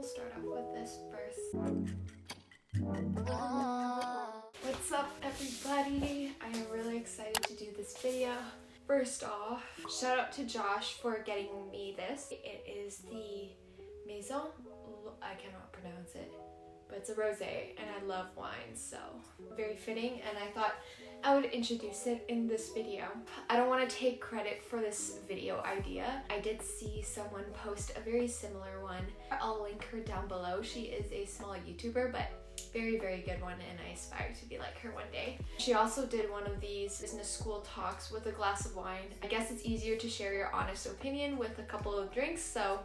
start off with this first. What's up, everybody? I am really excited to do this video. First off, shout out to Josh for getting me this. It is the Maison, I cannot pronounce it, but it's a rosé and I love wine, so very fitting, and I thought I would introduce it in this video. I don't want to take credit for this video idea. I did see someone post a very similar one. I'll link her down below. She is a small YouTuber, but very, very good one, and I aspire to be like her one day. She also did one of these business school talks with a glass of wine. I guess it's easier to share your honest opinion with a couple of drinks, so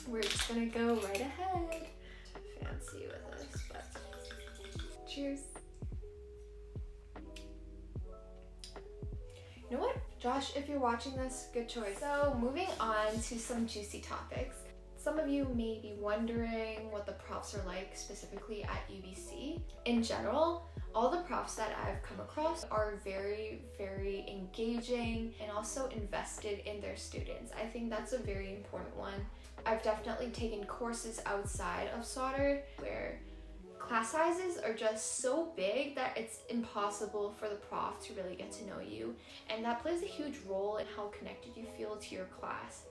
we're just gonna go right ahead. Fancy with this, but cheers. You know what? Josh, if you're watching this, good choice. So moving on to some juicy topics. Some of you may be wondering what the profs are like specifically at UBC. In general, all the profs that I've come across are very, very engaging and also invested in their students. I think that's a very important one. I've definitely taken courses outside of sauder where class sizes are just so big that it's impossible for the prof to really get to know you, and that plays a huge role in how connected you feel to your class.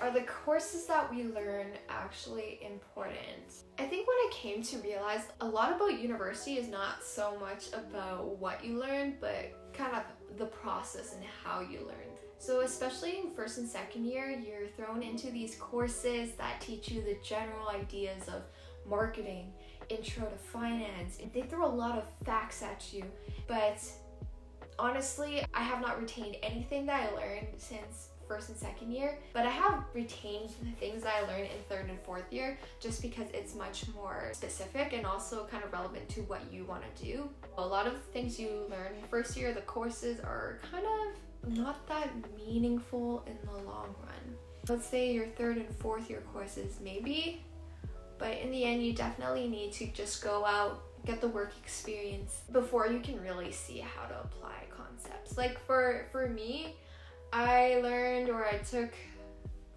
Are the courses that we learn actually important? I think when I came to realize a lot about university is not so much about what you learn, but kind of the process and how you learn. So especially in first and second year, you're thrown into these courses that teach you the general ideas of marketing, intro to finance. They throw a lot of facts at you, but honestly, I have not retained anything that I learned since first and second year, but I have retained the things that I learned in third and fourth year just because it's much more specific and also kind of relevant to what you want to do. A lot of the things you learn in first year, the courses are kind of not that meaningful in the long run. Let's say your third and fourth year courses maybe, but in the end you definitely need to just go out, get the work experience before you can really see how to apply concepts. Like for me, I took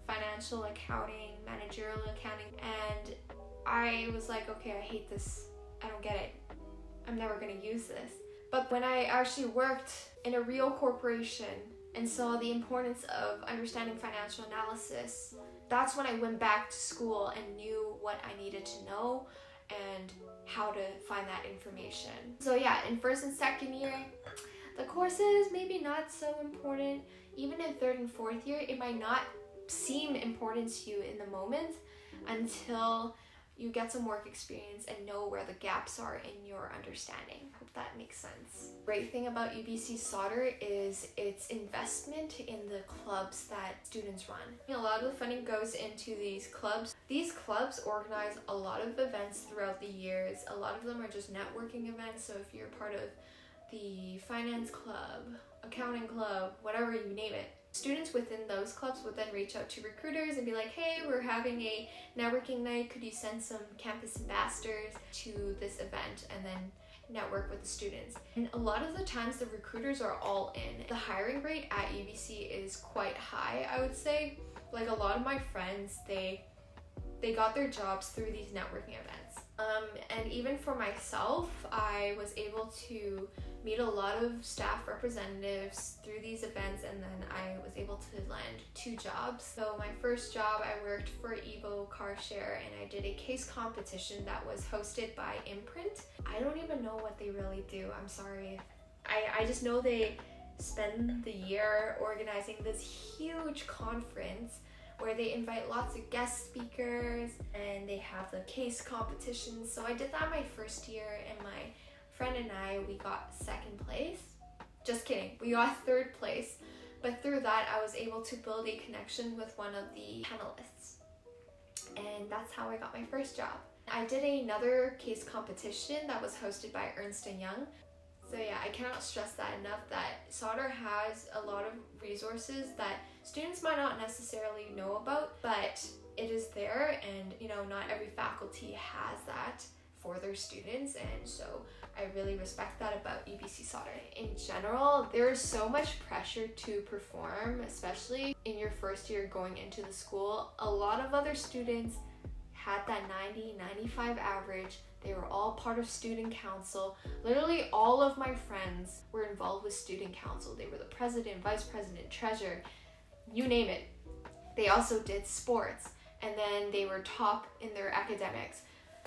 financial accounting, managerial accounting, and I was like, okay, I hate this. I don't get it. I'm never gonna use this. But when I actually worked in a real corporation and saw the importance of understanding financial analysis, that's when I went back to school and knew what I needed to know and how to find that information. So yeah, in first and second year, the courses maybe not so important. Even in third and fourth year, it might not seem important to you in the moment until you get some work experience and know where the gaps are in your understanding. Hope that makes sense. Great thing about UBC Sauder is its investment in the clubs that students run. A lot of the funding goes into these clubs. These clubs organize a lot of events throughout the years. A lot of them are just networking events, so if you're part of the finance club, accounting club, whatever you name it, students within those clubs would then reach out to recruiters and be like, hey, we're having a networking night, could you send some campus ambassadors to this event, and then network with the students. And a lot of the times the recruiters are all in. The hiring rate at UBC is quite high, I would say. Like a lot of my friends, they got their jobs through these networking events. And even for myself, I was able to meet a lot of staff representatives through these events, and then I was able to land 2 jobs. So my first job, I worked for Evo Car Share, and I did a case competition that was hosted by Imprint. I don't even know what they really do, I'm sorry. I just know they spend the year organizing this huge conference where they invite lots of guest speakers and they have the case competitions. So I did that my first year, and my friend and I, we got 2nd place. Just kidding, we got 3rd place. But through that, I was able to build a connection with one of the panelists. And that's how I got my first job. I did another case competition that was hosted by Ernst & Young. So yeah, I cannot stress that enough, that Sauder has a lot of resources that students might not necessarily know about, but it is there, and not every faculty has that for their students, and so I really respect that about UBC Sauder. In general, there is so much pressure to perform, especially in your first year going into the school. A lot of other students had that 90-95 average. They were all part of student council. Literally all of my friends were involved with student council. They were the president, vice president, treasurer, you name it. They also did sports, and then they were top in their academics.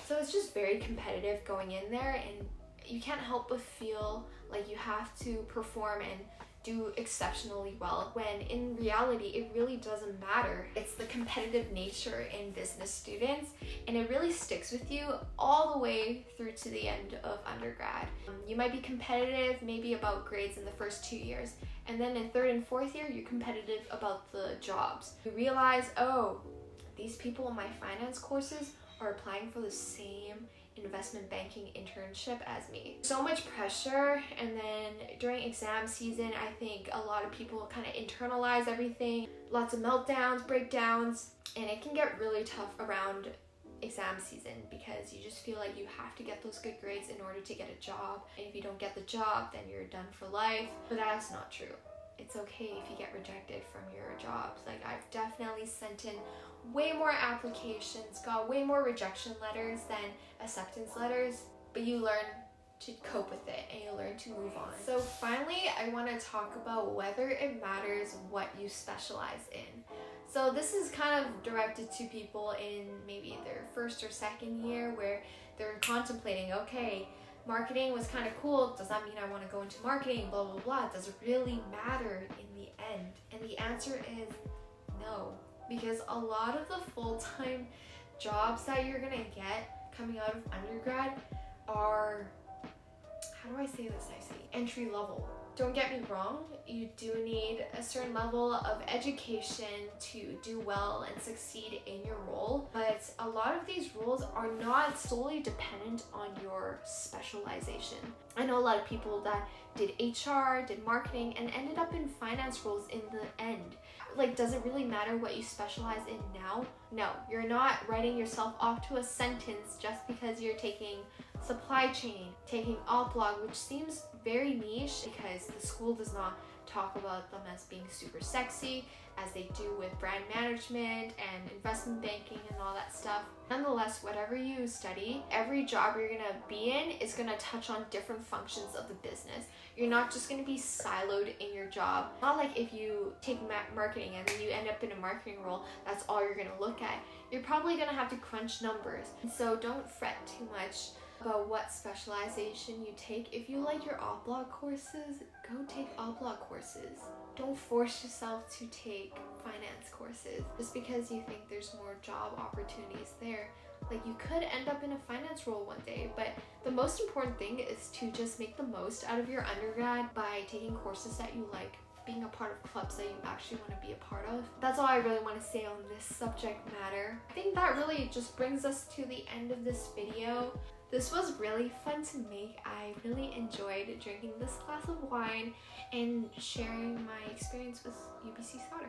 So it's just very competitive going in there, and you can't help but feel like you have to perform and do exceptionally well, when in reality it really doesn't matter. It's the competitive nature in business students, and it really sticks with you all the way through to the end of undergrad. You might be competitive maybe about grades in the first 2 years, and then in third and fourth year you're competitive about the jobs. You realize, oh, these people in my finance courses are applying for the same investment banking internship as me. So much pressure, and then during exam season, I think a lot of people kind of internalize everything. Lots of meltdowns, breakdowns, and it can get really tough around exam season because you just feel like you have to get those good grades in order to get a job. And if you don't get the job, then you're done for life. But that's not true. It's okay if you get rejected from your jobs. Like, I've definitely sent in way more applications, got way more rejection letters than acceptance letters, but you learn to cope with it and you learn to move on. So finally, I want to talk about whether it matters what you specialize in. So this is kind of directed to people in maybe their first or second year where they're contemplating, okay, marketing was kind of cool. Does that mean I want to go into marketing? Blah, blah, blah. Does it really matter in the end? And the answer is no. Because a lot of the full-time jobs that you're gonna get coming out of undergrad are, how do I say this nicely? Entry level. Don't get me wrong, you do need a certain level of education to do well and succeed in your role, but a lot of these roles are not solely dependent on your specialization. I know a lot of people that did HR, did marketing, and ended up in finance roles in the end. Like, does it really matter what you specialize in now? No, you're not writing yourself off to a sentence just because you're taking supply chain, taking blog, which seems very niche because the school does not talk about them as being super sexy as they do with brand management and investment banking and all that stuff. Nonetheless, whatever you study, every job you're gonna be in is gonna touch on different functions of the business. You're not just gonna be siloed in your job. Not like if you take marketing and then you end up in a marketing role, that's all you're gonna look at. You're probably gonna have to crunch numbers. And so don't fret too much about what specialization you take. If you like your blog courses, go take blog courses. Don't force yourself to take finance courses just because you think there's more job opportunities there. Like, you could end up in a finance role one day, but the most important thing is to just make the most out of your undergrad by taking courses that you like, being a part of clubs that you actually want to be a part of. That's all I really want to say on this subject matter. I think that really just brings us to the end of this video. This was really fun to make. I really enjoyed drinking this glass of wine and sharing my experience with UBC Sauder.